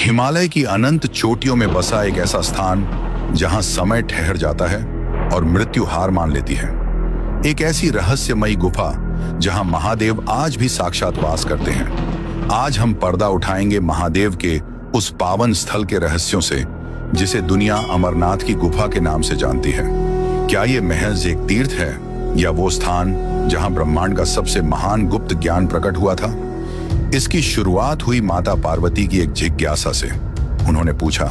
हिमालय की अनंत चोटियों में बसा एक ऐसा स्थान जहां समय ठहर जाता है और मृत्यु हार मान लेती है। एक ऐसी रहस्यमयी गुफा जहां महादेव आज भी साक्षात वास करते हैं। आज हम पर्दा उठाएंगे महादेव के उस पावन स्थल के रहस्यों से जिसे दुनिया अमरनाथ की गुफा के नाम से जानती है। क्या ये महज एक तीर्थ है या वो स्थान जहां ब्रह्मांड का सबसे महान गुप्त ज्ञान प्रकट हुआ था? इसकी शुरुआत हुई माता पार्वती की एक जिज्ञासा से। उन्होंने पूछा,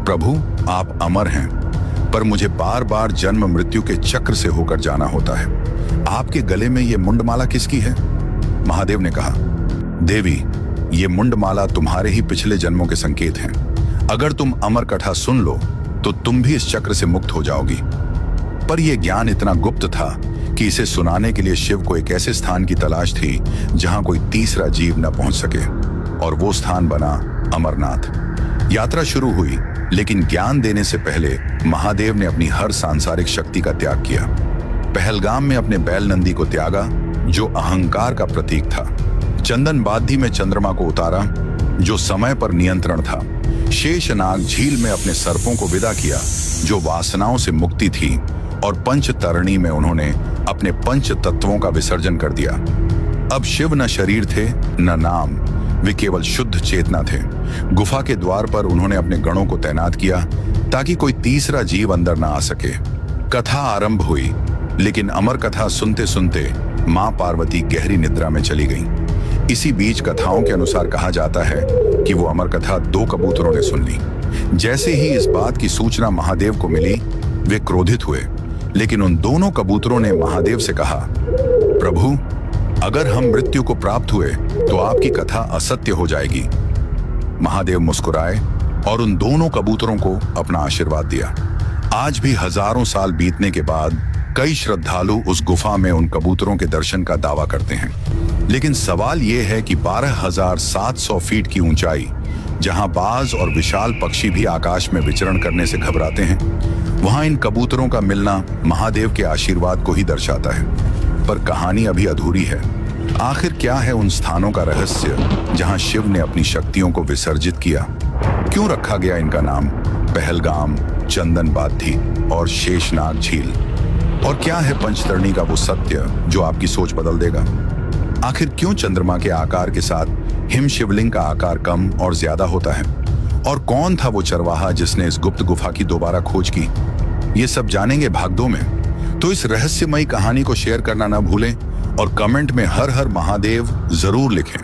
प्रभु आप अमर हैं, पर मुझे बार बार जन्म मृत्यु के चक्र से होकर जाना होता है। आपके गले में ये मुंडमाला किसकी है? महादेव ने कहा, देवी ये मुंडमाला तुम्हारे ही पिछले जन्मों के संकेत हैं। अगर तुम अमर कथा सुन लो तो तुम भी इस चक्र से मुक्त हो जाओगी। पर यह ज्ञान इतना गुप्त था कि इसे सुनाने के लिए शिव को एक ऐसे स्थान की तलाश थी जहां कोई तीसरा जीव न पहुंच सके, और वो स्थान बना अमरनाथ। यात्रा शुरू हुई, लेकिन ज्ञान देने से पहले महादेव ने अपनी हर सांसारिक शक्ति का त्याग किया। पहलगाम में अपने बैल नंदी को त्यागा, जो अहंकार का प्रतीक था। चंदन बाधी में चंद्रमा को उतारा, जो समय पर नियंत्रण था। शेषनाग झील में अपने सर्पों को विदा किया, जो वासनाओं से मुक्ति थी, और पंचतरणी में उन्होंने अपने पंच तत्वों का विसर्जन कर दिया। अब शिव न शरीर थे न नाम, वे केवल शुद्ध चेतना थे। गुफा के द्वार पर उन्होंने अपने गणों को तैनात किया ताकि कोई तीसरा जीव अंदर न आ सके। कथा आरंभ हुई, लेकिन अमर कथा सुनते सुनते मां पार्वती गहरी निद्रा में चली गईं। इसी बीच कथाओं के अनुसार कहा जाता है कि वो अमर कथा 2 कबूतरों ने सुन ली। जैसे ही इस बात की सूचना महादेव को मिली, वे क्रोधित हुए, लेकिन उन दोनों कबूतरों ने महादेव से कहा, प्रभु अगर हम मृत्यु को प्राप्त हुए तो आपकी कथा असत्य हो जाएगी। महादेव मुस्कुराए और उन दोनों कबूतरों को अपना आशीर्वाद दिया। आज भी हजारों साल बीतने के बाद कई श्रद्धालु उस गुफा में उन कबूतरों के दर्शन का दावा करते हैं। लेकिन सवाल यह है कि 12,700 फीट की ऊंचाई, जहां बाज और विशाल पक्षी भी आकाश में विचरण करने से घबराते हैं, वहां इन कबूतरों का मिलना महादेव के आशीर्वाद को ही दर्शाता है। पर कहानी अभी अधूरी है। आखिर क्या है उन स्थानों का रहस्य जहां शिव ने अपनी शक्तियों को विसर्जित किया? क्यों रखा गया इनका नाम पहलगाम, चंदन बाधी और शेषनाग झील? और क्या है पंचतरणी का वो सत्य जो आपकी सोच बदल देगा? आखिर क्यों चंद्रमा के आकार के साथ हिम शिवलिंग का आकार कम और ज्यादा होता है? और कौन था वो चरवाहा जिसने इस गुप्त गुफा की दोबारा खोज की? ये सब जानेंगे भाग 2 में। तो इस रहस्यमयी कहानी को शेयर करना ना भूलें और कमेंट में हर हर महादेव जरूर लिखें।